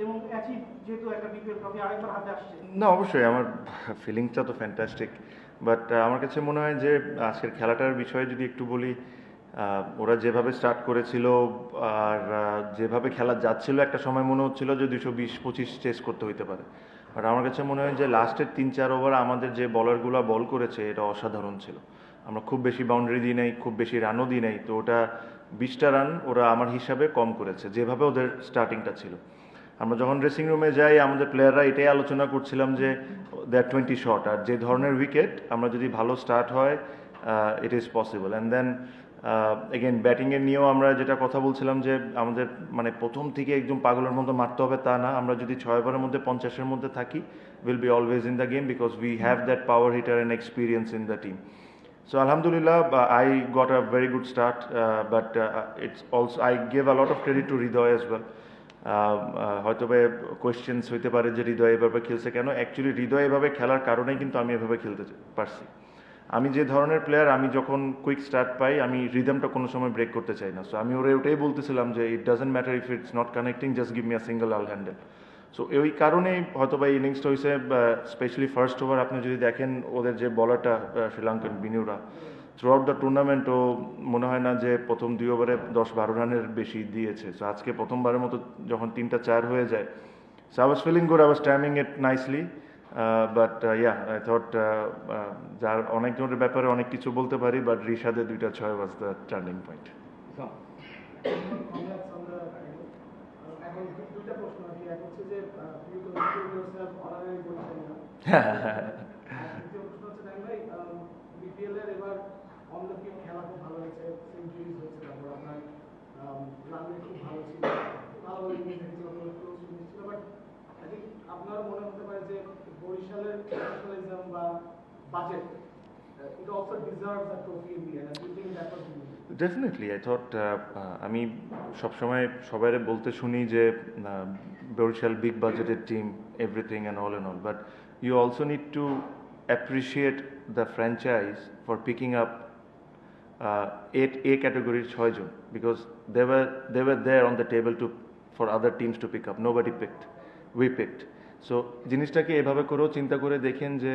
এবং অ্যাচিভ যেহেতু একটা বিপিএল ট্রফি আরেকবার হাতে আসছে? না, অবশ্যই আমার ফিলিংসটা তো ফ্যান্টাস্টিক, বাট আমার কাছে মনে হয় যে আজকের খেলাটার বিষয়ে যদি একটু বলি, ওরা যেভাবে স্টার্ট করেছিল আর যেভাবে খেলা যাচ্ছিল, একটা সময় মনে হচ্ছিল যে 220-25 চেস করতে হইতে পারে। বাট আমার কাছে মনে হয় যে লাস্টের 3-4 ওভার আমাদের যে বলারগুলো বল করেছে এটা অসাধারণ ছিল। আমরা খুব বেশি বাউন্ডারি দিই নাই, খুব বেশি রানও দিই নাই, তো ওটা 20টা রান ওরা আমার হিসাবে কম করেছে যেভাবে ওদের স্টার্টিংটা ছিল। আমরা যখন ড্রেসিং রুমে যাই আমাদের প্লেয়াররা এটাই আলোচনা করছিলাম যে দ্যাট 20 শট, আর যে ধরনের উইকেট আমরা যদি ভালো স্টার্ট হয় it is possible. And then again ব্যাটিংয়ের নিয়েও আমরা যেটা কথা বলছিলাম যে আমাদের মানে প্রথম থেকে একদম পাগলের মতো মারতে হবে তা না, আমরা যদি 6 ওভারের মধ্যে 50-এর মধ্যে থাকি will be always in the game because we have that power hitter and experience in the team. So Alhamdulillah, I got a very good start, but it's also I give a lot of credit to Hridoy as well. হয়তো বা questions হইতে পারে যে হৃদয় এভাবে খেলছে কেন, actually হৃদয় এভাবে খেলার কারণেই কিন্তু আমি এভাবে খেলতে পারছি। আমি যে ধরনের প্লেয়ার, আমি যখন কুইক স্টার্ট পাই আমি রিদমটা কোনো সময় ব্রেক করতে চাই না। সো আমি ওরে ওটাই বলতেছিলাম যে it doesn't matter if it's not connecting, just give me a single Al handle. So ওই কারণেই হয়তো বা ইনিংসটা হয়েছে, স্পেশালি ফার্স্ট ওভার আপনি যদি দেখেন ওদের যে বলারটা Sri Lankan Binura throughout the tournament ও মনে হয় না যে প্রথম 2 ওভারে 10-12 রানের বেশি দিয়েছে। সো আজকে প্রথমবারের মতো যখন 3টা 4 হয়ে যায়, so I was feeling good, I was timing it nicely, but yeah I thought যার অনেকজনের ব্যাপারে অনেক কিছু বলতে পারি, বাট রিশাদের 2টা 6 was the turning point. Congrats on the title. এখন দুইটা প্রশ্ন আর কি, এক হচ্ছে যে you consider yourself honorary বলছেন না, আর দ্বিতীয় প্রশ্ন হচ্ছে নাইম ভাই, বিপিএল এর এবার অন দ্য ফিল্ড খেলা খুব ভালো হয়েছে, সেঞ্চুরিজ হচ্ছে, তারপর আপনার রান রেট খুব ভালো ছিল, ভালো বলে নিয়ে থেকেছিল, ক্লোজ ফিনিশ ছিল, বাট আই থিঙ্ক আপনার মনে হতে পারে যে বরিশালের প্রফেশনালিজম বা budget it also deserves a trophy in the end, and do you think that was the definitely I thought, আমি সবসময় সবাই বলতে শুনি যে Barishal big budgeted team, everything and all, but you also need to appreciate the franchise for picking up A category 6 জন, because they were there on the table to for other teams to pick up. Nobody picked, we picked. So জিনিসটাকে এভাবে করেও চিন্তা করে দেখেন যে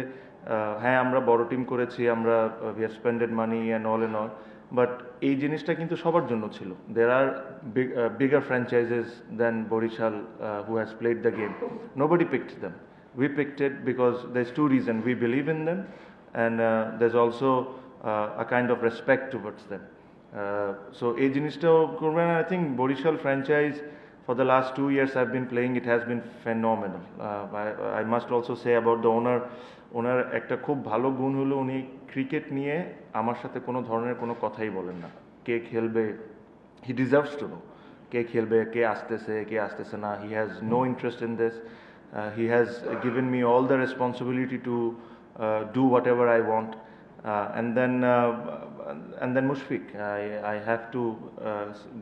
হ্যাঁ আমরা বড় টিম করেছি, আমরা we have spended money and all, but এই জিনিসটা কিন্তু সবার জন্য ছিল। দের আর bigger franchises then Barishal who has played the game, nobody picked them, we picked it because there's 2 reasons: we believe in them, and there's also a kind of respect towards them. So এই জিনিসটাও করবেন। I think Barishal franchise for the last 2 years I've been playing, it has been phenomenal. I must also say about the owner, ওনার একটা খুব ভালো গুণ হলো উনি cricket নিয়ে আমার সাথে কোনো ধরনের কোনো কথাই বলেন না। কে খেলবে, he deserves to know কে খেলবে, কে আসতেছে না, he has no interest in this. He has given me all the responsibility to do whatever I want. And then Mushfiq, I have to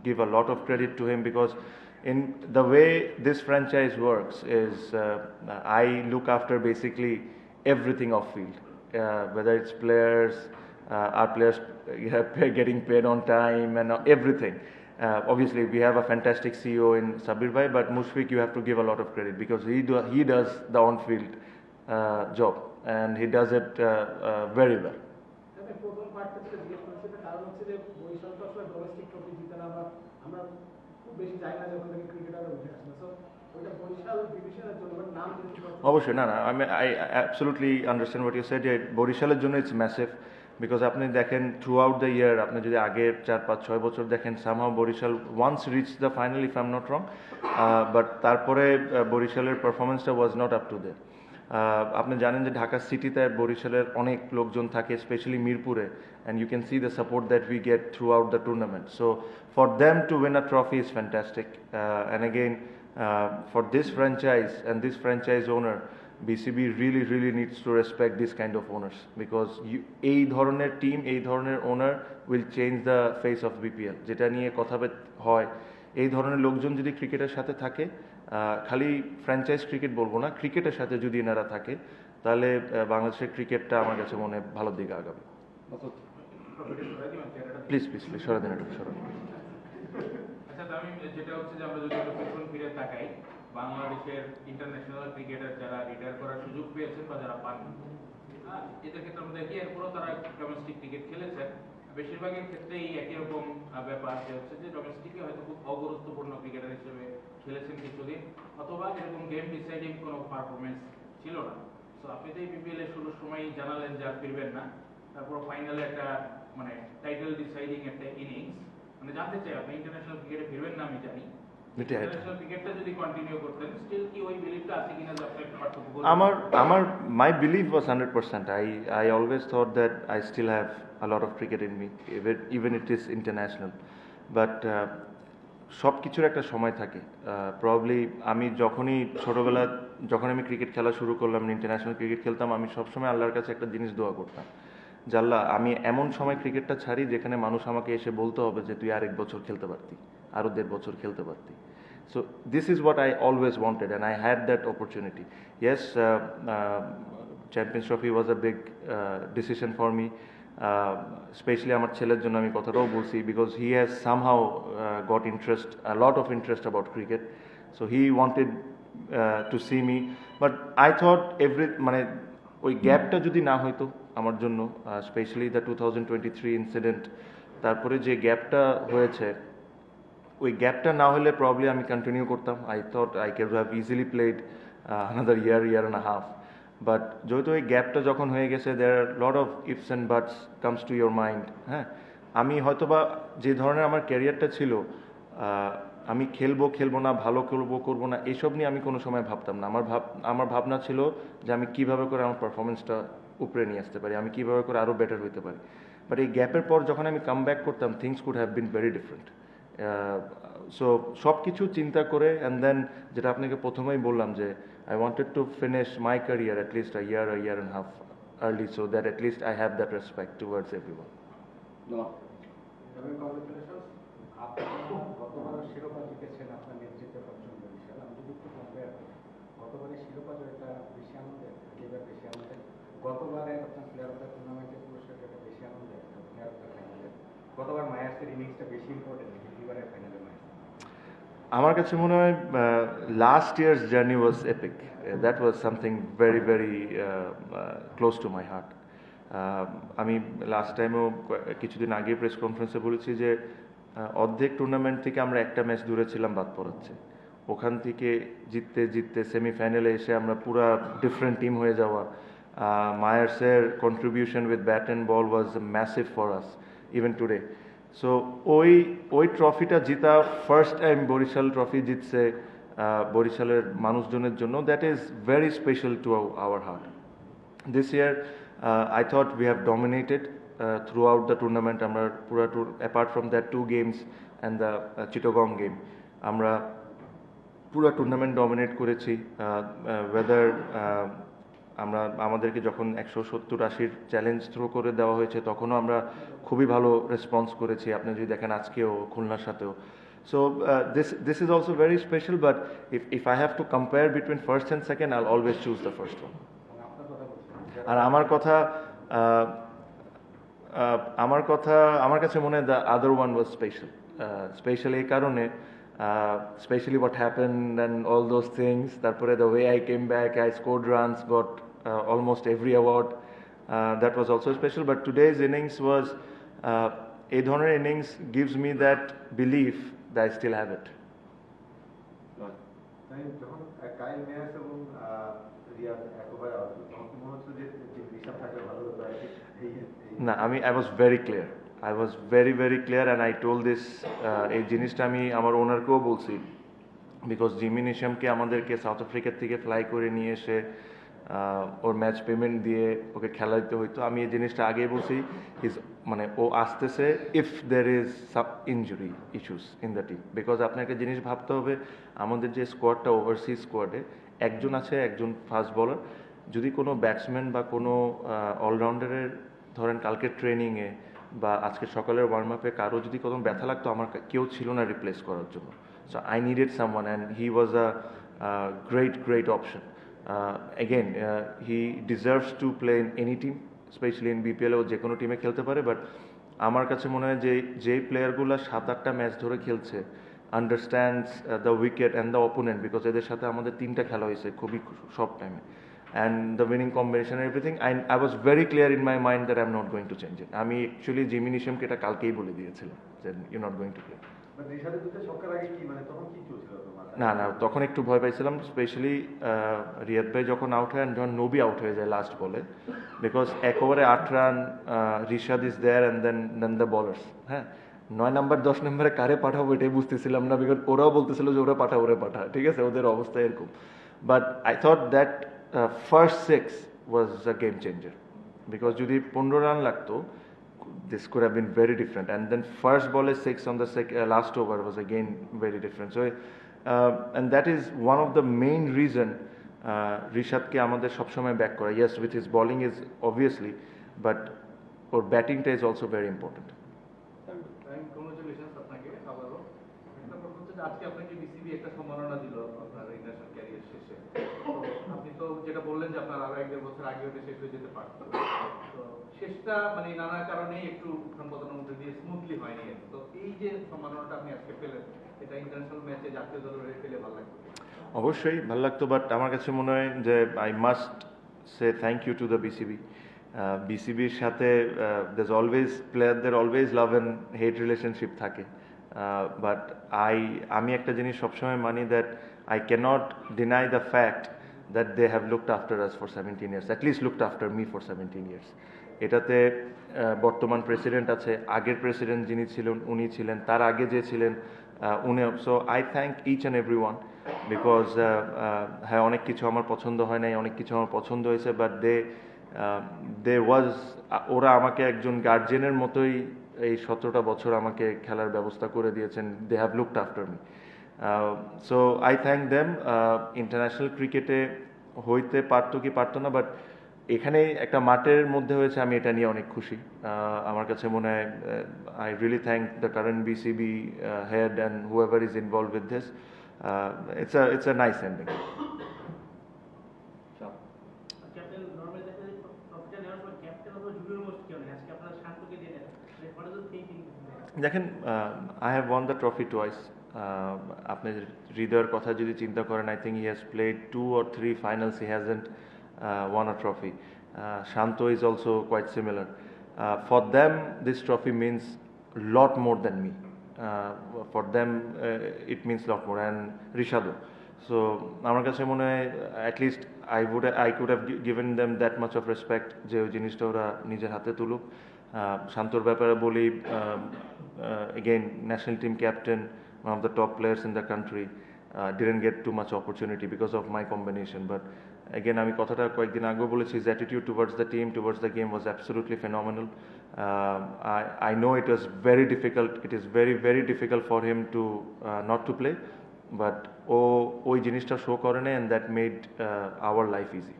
give a lot of credit to him, because in the way this franchise works is I look after basically everything off field, whether it's players, our players getting paid on time and everything. Obviously we have a fantastic CEO in Sabir Bhai, but Mushfiq you have to give a lot of credit, because he does the on-field job, and he does it very well. আমি প্রথম পার্টটা যেটা জিজ্ঞেস করেছি তার কারণ হচ্ছে যে বরিশাল তো আসলে ডোমেস্টিক ট্রফি জিতে না, বা আমরা খুব বেশি যাই না যখন থেকে ক্রিকেটাররা উঠে আসে না, সো ওইটা বরিশাল ডিভিশনের জন্য, বাট নাম যেহেতু অবশ্যই, না আমি absolutely understand what you said, যে বরিশালের জন্য ইটস ম্যাসিভ, বিকজ আপনি দেখেন থ্রু আউট দ্য ইয়ার, আপনি যদি আগের 4-5-6 বছর দেখেন, somehow Barishal once reach the final, if I am not wrong, but তারপরে বরিশালের পারফরমেন্সটা was not up to there. আপনি জানেন যে ঢাকা সিটিতে বরিশালের অনেক লোকজন থাকে, স্পেশালি মিরপুরে, and you can see the support that we get throughout the tournament. So for them to win a trophy is fantastic, and again for this franchise and this franchise owner, BCB really needs to respect this kind of owners, because এই ধরনের team, এই ধরনের ওনার will change the face of BPL, যেটা নিয়ে কথা হয়। এই ধরনের লোকজন যদি ক্রিকেটের সাথে থাকে, খালি ফ্র্যাঞ্চাইজ ক্রিকেট বলবো না, ক্রিকেটের সাথে যদি এনারা থাকে, তাহলে বাংলাদেশের ক্রিকেটটা আমার কাছে মনে হয় ভালোর দিকে আগাবে। প্লিজ সরাদিন একটু সরাদিন। আচ্ছা, আমি যেটা হচ্ছে যে আমরা যদি পেছন ফিরে তাকাই, বাংলাদেশের ইন্টারন্যাশনাল ক্রিকেটার যারা রিটায়ার করার সুযোগ পেয়েছেন বা যারা পাননি, এদের ক্ষেত্রে আমরা দেখি এরপরও তারা ডোমেস্টিক ক্রিকেট খেলেছেন। বেশিরভাগের ক্ষেত্রেই একই রকম ব্যাপার যে হচ্ছে যে ডোমেস্টিকে হয়তো খুব অগুরুত্বপূর্ণ ক্রিকেটার হিসেবে খেলেছেন কিছুদিন, অথবা এরকম গেম ডিসাইডিং কোনো পারফরমেন্স ছিল না। তো আপনি তো এই বিপিএল এর শুরুর সময়ই জানালেন যে আর ফিরবেন না, তারপর ফাইনালে একটা মানে টাইটেল ডিসাইডিং একটা ইনিংস, মানে জানতে চাই আপনি ইন্টারন্যাশনাল ক্রিকেটে ফিরবেন না আমি জানি, ইন্টারন্যাশনাল ক্রিকেটটা যদি কন্টিনিউ করতেন স্টিল কি ওই বিলিভটা আছে কিনা যে আপনি একটা পার্থক্য করবেন? আমার my belief was 100%. I always thought that I still have a lot of cricket in me, even it is international. But সব কিছুর একটা সময় থাকে। প্রবাবলি আমি যখনই ছোটোবেলা যখন আমি ক্রিকেট খেলা শুরু করলাম, ইন্টারন্যাশনাল ক্রিকেট খেলতাম, আমি সবসময় আল্লাহর কাছে একটা জিনিস দোয়া করতাম, যে আল্লাহ আমি এমন সময় ক্রিকেটটা ছাড়ি যেখানে মানুষ আমাকে এসে বলতে হবে যে তুই আরেক বছর খেলতে পারতি, আরও 1.5 বছর খেলতে পারতি। So this is what I always wanted, and I had that opportunity. Yes, Champions Trophy was a big decision for me, especially আমার ছেলের জন্য আমি কথাটাও বলছি, because he has somehow got interest, a lot of interest about cricket, so he wanted to see me, but I thought মানে ওই গ্যাপটা যদি না হইতো আমার জন্য, স্পেশালি দ্য 2023 ইনসিডেন্ট, তারপরে যে গ্যাপটা হয়েছে, ওই গ্যাপটা না হলে প্রবলি আমি কন্টিনিউ করতাম। I thought I can have easily played another year and a half, but যেহেতু ওই গ্যাপটা যখন হয়ে গেছে, there are lot of ifs and buts comes to your mind. হ্যাঁ, আমি হয়তোবা যে ধরনের আমার ক্যারিয়ারটা ছিল, আমি খেলবো না, ভালো করবো না, এসব নিয়ে আমি কোনো সময় ভাবতাম না। আমার ভাবনা ছিল যে আমি কীভাবে করে আমার পারফরমেন্সটা উপরে নিয়ে আসতে পারি, আমি কীভাবে করে আরও বেটার হইতে পারি। বাট এই গ্যাপের পর যখন আমি কাম ব্যাক করতাম, things could have been very different. So সব কিছু চিন্তা করে, অ্যান্ড দেন যেটা আপনাকে প্রথমেই বললাম যে I wanted to finish my career at least a year and half early, so that at least I have that respect towards everyone. আপনি গতবারও শিরোপা জিতেছেন আপনার নেতৃত্বে পঞ্চম বিশাল। আমি যদি একটু কম্পেয়ার করি, গতবারের শিরোপা জয়টা বেশি আনন্দের, এবার বেশি আনন্দের। গতবারের আপনার প্লেয়ার অফ দ্য টুর্নামেন্টের পুরস্কার যেটা বেশি আনন্দের, প্লেয়ার অফ দ্য ফাইনালের। গতবার মায়ার্সের ইনিংসটা বেশি ইম্পর্টেন্ট নাকি এবারের ফাইনালে মায়ার্স? আমার কাছে মনে হয় last years journey was epic, that was something very very close to my heart. আমি লাস্ট টাইমেও কিছুদিন আগে প্রেস কনফারেন্সে বলেছি যে অর্ধেক টুর্নামেন্ট থেকে আমরা একটা ম্যাচ দূরে ছিলাম বাদ পড়াচ্ছে, ওখান থেকে জিততে জিততে সেমিফাইনালে এসে আমরা পুরা ডিফারেন্ট টিম হয়ে যাওয়া। মায়ার্সের contribution with bat and ball was massive for us even today. So ওই ট্রফিটা জিতা, ফার্স্ট টাইম বরিশাল ট্রফি জিতছে বরিশালের মানুষজনের জন্য, that is very special to our heart. This year I thought we have dominated throughout the tournament. আমরা পুরা apart from that 2 games and the Chittagong game, আমরা পুরা টুর্নামেন্ট ডমিনেট করেছি। ওয়েদার আমরা আমাদেরকে যখন 170-80 চ্যালেঞ্জ থ্রো করে দেওয়া হয়েছে, তখনও আমরা খুবই ভালো রেসপন্স করেছি। আপনি যদি দেখেন আজকেও খুলনার সাথেও। So this is also very special, but if I have to compare between first and second, I'll always choose the first one. আর আমার কাছে মনে হয় the other one was special এই কারণে, specially what happened and all those things. তারপরে the way I came back, I scored runs, got almost every award, that was also special. But today's innings was, এই ধরনের innings gives me that believe that I still have it. যখন Kyle Meyers এবং রিয়াদ একবার out, তখন মনে হচ্ছে যে ঋষভ থাকলে ভালো হতো। না, I was very clear. I was very very clear and I told this, এই জিনিসটা আমি আমার ওনারকেও বলছি, বিকজ জিমি নিশামকে আমাদেরকে সাউথ আফ্রিকার থেকে ফ্লাই করে নিয়ে এসে ওর ম্যাচ পেমেন্ট দিয়ে ওকে খেলা দিতে হইতো। আমি এই জিনিসটা আগেই বলছি, মানে ও আসতেছে if there is some injury issues in the team, because আপনাকে জিনিস ভাবতে হবে, আমাদের যে স্কোয়াডটা ওভারসিজ স্কোয়াডে একজন আছে, একজন ফাস্ট বলার, যদি কোনো ব্যাটসম্যান বা কোনো অলরাউন্ডারের ধরেন কালকে ট্রেনিংয়ে বা আজকে সকালের ওয়ার্ম আপে কারো যদি কোনো ব্যথা লাগতো, আমার কেউ ছিল না রিপ্লেস করার জন্য। So I needed someone and he was a great option. Again, he deserves to play in any team, especially in BPL, ও যে কোনো টিমে খেলতে পারে। বাট আমার কাছে মনে হয় যে যেই প্লেয়ারগুলো 7-8টা ম্যাচ ধরে খেলছে, understands the wicket and the opponent, because এদের সাথে আমাদের 3টা খেলা হয়েছে খুবই শর্ট টাইমে, and the winning combination everything, I was very clear in my mind that I am not going to change it. আমি অ্যাকচুয়ালি জিমি নিশামকে এটা কালকেই বলে দিয়েছিলাম যে you not going to play. রিশাদের দুটো ছক্কার আগে কি মানে তখন কি চলছিল তোমার? না না, তখন একটু ভয় পাইছিলাম, স্পেশালি রিয়াদ ভাই যখন আউট হয়, যখন নবী আউট হয়ে যায় লাস্ট বলে, বিকজ এক ওভারে 8 run, Rishad is there and then the bowlers. হ্যাঁ, 9 নাম্বার 10 নম্বরে কারে পাঠাবো এটাই বুঝতেছিলাম না, বিকজ ওরাও বলতেছিল যে ওরা পাঠা, ঠিক আছে, ওদের অবস্থা এরকম। But I thought that first 6 was a game changer, because যদি 15 রান লাগতো, this could have been very different, and then first ball is 6 on the last over was again very different. So and that is one of the main reason রিশাদকে আমাদের সবসময় back করা, yes with his bowling is obviously, but ওর ব্যাটিংটা is also very important. Congratulations আপনাকে আবারও। একটা প্রশ্ন হচ্ছে যে আজকে আপনাকে বিসিবি একটা সম্মাননা দিল আপনার ইন্টারন্যাশনাল ক্যারিয়ার শেষে। তো আপনি তো যেটা বললেন যে আপনার আরো 1-1.5 বছর আগে ওটা শেষ হয়ে যেতে পারত। তো শেষটা মানে নানা কারণেই একটু উত্থান পতনের মধ্যে দিয়ে স্মুথলি হয়নি। তো এই যে সম্মাননাটা আপনি আজকে পেলেন, এটা ইন্টারন্যাশনাল ম্যাচে জাতীয় দলের হয়ে পেলে ভালো লাগবে। অবশ্যই ভালো লাগতো, বাট আমার কাছে মনে হয় যে I must say thank you to the BCB. বিসিবির সাথে there's always প্লেয়ারদের always love and hate relationship থাকে, বাট আমি একটা জিনিস সবসময় মানি that I cannot deny the fact that they have looked after us for 17 years, at least looked after me for 17 years. এটাতে বর্তমান প্রেসিডেন্ট আছে, আগের প্রেসিডেন্ট যিনি ছিলেন উনি ছিলেন, তার আগে যে ছিলেন উনি। So I thank each and every one, because হ্যাঁ অনেক কিছু আমার পছন্দ হয় নাই, অনেক কিছু আমার পছন্দ হয়েছে, বাট দে ওয়াজ, ওরা আমাকে একজন গার্জিয়ানের মতোই এই 17টা বছর আমাকে খেলার ব্যবস্থা করে দিয়েছেন। They have looked after me, so I thank them. International ক্রিকেটে হইতে পারতো কি পারতো না, বাট এখানে একটা মাঠের মধ্যে হয়েছে, আমি এটা নিয়ে অনেক খুশি। আমার কাছে মনে হয় I really thank the current BCB head and whoever is involve with this. It's a nice ending. Captain normally দেখা যায় ট্রফিটা নেওয়ার পর ক্যাপ্টেন অথবা জুনিয়র মোস্ট কেউ নেই, আজকে আপনারা শান্তকে দিয়ে দেন। What is the thinking? দেখেন, I have won the trophy twice. আপনি হৃদয়ের কথা যদি চিন্তা করেন, I think he has played 2 or 3 finals, he hasn't won a trophy. Shanto is also quite similar. For them, this trophy means lot more than me. For them, it means lot more, and Rishado. So, আমার কাছে মনে হয় at least I could have given them that much of respect যে ওই জিনিসটা ওরা নিজের হাতে তুলুক। শান্তর ব্যাপারে বলি, again national team captain, one of the top players in the country, didn't get too much opportunity because of my combination, but again আমি কথাটা কয়েকদিন আগেও বলেছি, his attitude towards the team, towards the game was absolutely phenomenal. I know it was very difficult, it is very very difficult for him to not to play, but ওই জিনিসটা show করে নেয়, and that made our life easy.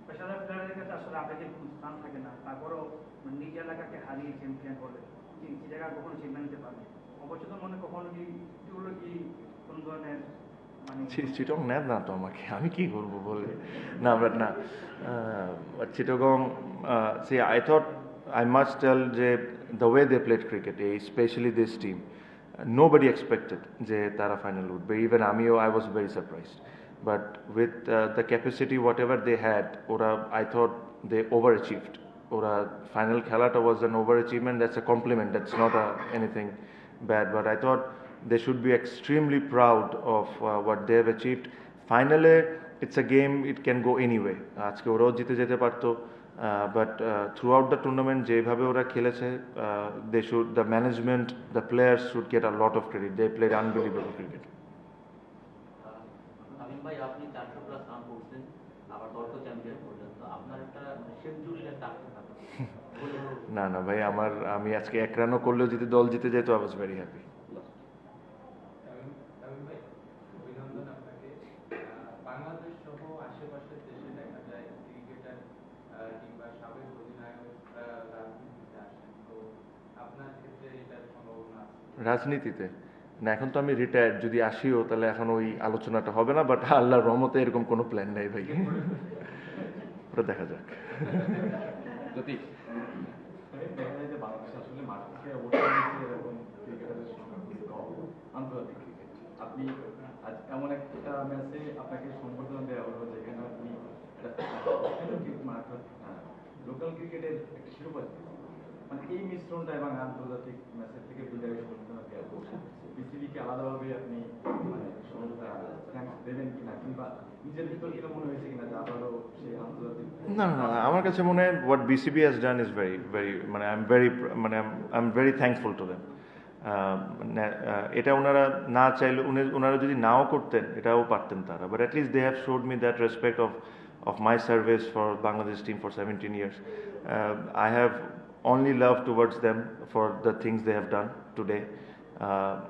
পেশাদার প্লেয়ারের কাছে আসলে আবেগের কোনো স্থান থাকে না, তারপরেও নিজ এলাকাকে হারিয়ে চ্যাম্পিয়ন হলে যে জায়গা কখনো চ্যাম্পিয়ন নিতে পারবে, অবচেতন মনে কখনো কি এগুলো কি কোনো ধরনের চিটং নেন না তো আমাকে, আমি কি করবো বলে না, বাট না, Chittagong, see I thought I must tell যে the way they played cricket, especially this team, nobody expected যে তারা final would be, even আমিও I was very surprised, but with the capacity whatever they had, ওরা I thought they overachieved. ওরা final খেলাটা was an overachievement, that's a compliment, that's not anything bad, but I thought they should be extremely proud of what they have achieved. Finally, it's a game, it can go anyway. আজকে ওরাও জিতে যেতে পারতো, but throughout the tournament যেভাবে ওরা খেলেছে, they should, the management, the players should get a lot of credit. They played unbelievable cricket. আমিন ভাই, আপনি 400 প্লাস রান করছেন, আবার দলকে চ্যাম্পিয়ন করলেন, তো আপনার একটা সেঞ্চুরির একটা আশা থাকে না ভাই, আমি আজকে 1 রানও করলেও যদি দল জিতে যেত, I was very happy. অভিনন্দন আপনাকে। বাংলাদেশ সহ আশেপাশের দেশে দেখা যায় ক্রিকেটার কিংবা সাবেক অধিনায়ক রাজনীতিতে আসেন, তো আপনার ক্ষেত্রে এটার সম্ভাবনা আছে? রাজনীতিতে না, এখন তো আমি রিটায়ার্ড, যদি আসিও তাহলে এখন ওই আলোচনাটা হবে না, বাট আল্লাহর রহমতে এরকম কোনো প্ল্যান নাই ভাই, ওটা দেখা যাক। যদি দেখা যায় যে বাংলাদেশ আসলে মাঠ থেকে অবশ্যই আপনি আজ এমন একটা ম্যাচে আপনাকে সম্বর্ধনা দেওয়া হলো যেখানে আপনি লোকাল ক্রিকেটের একটা শিরোপা জিতেছেন। মানে এই মিশ্রণটা এবং আন্তর্জাতিক ম্যাচের থেকে বিদায় সম্বর্ধনা দেওয়া হলো বিসিবিকে আলাদাভাবে আপনি মানে থ্যাঙ্কস দেবেন কিনা কিংবা নিজের ভিতর কিনা মনে হয়েছে কিনা যে আবারও সেই আন্তর্জাতিক না না না, আমার কাছে মনে হয় what BCB has done is very very মানে I am very thankful to them. এটা ওনারা না চাইলে ওনারা যদি নাও করতেন এটাও পারতেন তারা, but at least they have showed me that respect of my service for Bangladesh team for 17 years. I have only love towards them for the things they have done today.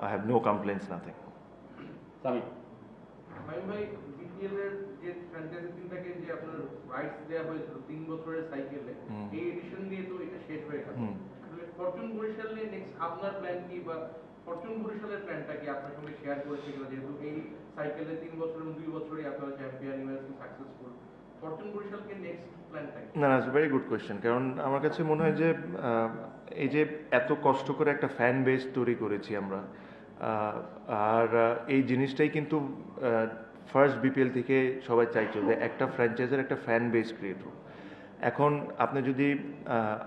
I have no complaints, nothing. ভাই BPL এর যে franchise টিমটাকে যে আপনার rights দেওয়া হয়েছিল 3 বছরের সাইকেলে, এই এডিশন দিয়ে তো এটা শেষ হয়ে গেল। ফরচুন বরিশাল নিয়ে নেক্সট আপনার প্ল্যান কি, বা ফরচুন বরিশালের প্ল্যানটা কি আপনার সঙ্গে শেয়ার করেছে কিনা, যেহেতু এই সাইকেলে 3 বছর এবং 2 বছরই আপনারা চ্যাম্পিয়ন ইউনিভার্সিটি সাকসেসফুল, ফরচুন বরিশালকে নেক্সট প্ল্যানটা কি? না না, ভেরি গুড কোয়েশ্চেন। কারণ আমার কাছে মনে হয় যে এই যে এত কষ্ট করে একটা ফ্যান বেস তৈরি করেছি আমরা, আর এই জিনিসটাই কিন্তু ফার্স্ট বিপিএল থেকে সবাই চাইছিল যে একটা ফ্র্যাঞ্চাইজের একটা ফ্যান বেস ক্রিয়েট হোক। এখন আপনি যদি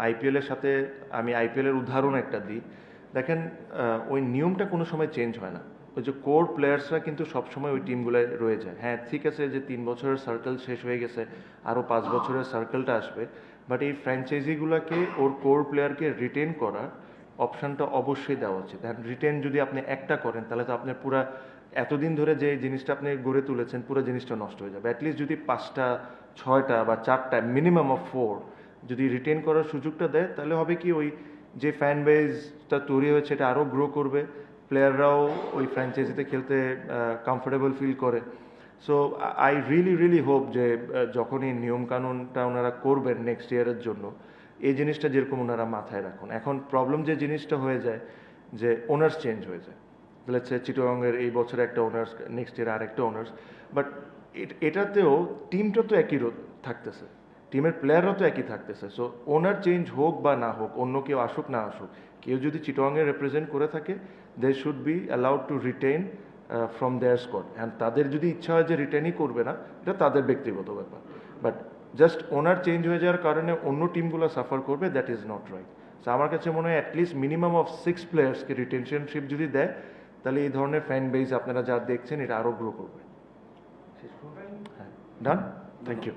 আইপিএলের সাথে, আমি আইপিএলের উদাহরণ একটা দিই, দেখেন ওই নিয়মটা কোনো সময় চেঞ্জ হয় না। ওই যে কোর প্লেয়ার্সরা কিন্তু সবসময় ওই টিমগুলোয় রয়ে যায়। হ্যাঁ ঠিক আছে যে 3 বছরের সার্কেল শেষ হয়ে গেছে, আরও 5 বছরের সার্কেলটা আসবে, বাট এই ফ্র্যাঞ্চাইজিগুলোকে ওর কোর প্লেয়ারকে রিটেন করার অপশানটা অবশ্যই দেওয়া উচিত। রিটেন যদি আপনি একটা করেন তাহলে তো আপনার পুরা এতদিন ধরে যে জিনিসটা আপনি গড়ে তুলেছেন পুরো জিনিসটা নষ্ট হয়ে যাবে। অ্যাটলিস্ট যদি 5টা 6টা বা 4টা মিনিমাম অফ 4 যদি রিটেন করার সুযোগটা দেয়, তাহলে হবে কি ওই যে ফ্যান বেসটা তৈরি হয়েছে এটা আরও গ্রো করবে, প্লেয়াররাও ওই ফ্র্যাঞ্চাইজিতে খেলতে কমফোর্টেবল ফিল করে। সো আই রিয়েলি হোপ যে যখন এই নিয়মকানুনটা ওনারা করবেন নেক্সট ইয়ারের জন্য, এই জিনিসটা যেরকম ওনারা মাথায় রাখুন। এখন প্রবলেম যে জিনিসটা হয়ে যায় যে ওনার্স চেঞ্জ হয়ে যায়, লেটস সে চিটাগংয়ের এই বছরে একটা ওনার্স, নেক্সট ইয়ার আর একটা ওনার্স, বাট এটাতেও টিমটা তো একই থাকতেছে, টিমের প্লেয়াররা তো একই থাকতেছে। সো ওনার চেঞ্জ হোক বা না হোক, অন্য কেউ আসুক না আসুক, কেউ যদি চিটাগংয়ে রিপ্রেজেন্ট করে থাকে, they should be allowed to retain from their squad. And তাদের যদি ইচ্ছা হয় যে রিটেনই করবে না, এটা তাদের ব্যক্তিগত ব্যাপার, বাট জাস্ট ওনার চেঞ্জ হয়ে যাওয়ার কারণে অন্য টিমগুলো সাফার করবে, that is not right. So আমার কাছে মনে হয় অ্যাটলিস্ট মিনিমাম অফ 6 প্লেয়ার্সকে রিটেনশনশিপ যদি দেয়, তাহলে এই ধরনের ফ্যান বেস আপনারা যা দেখছেন এটা আরও গ্রো করবে। হ্যাঁ, ডান, থ্যাংক ইউ।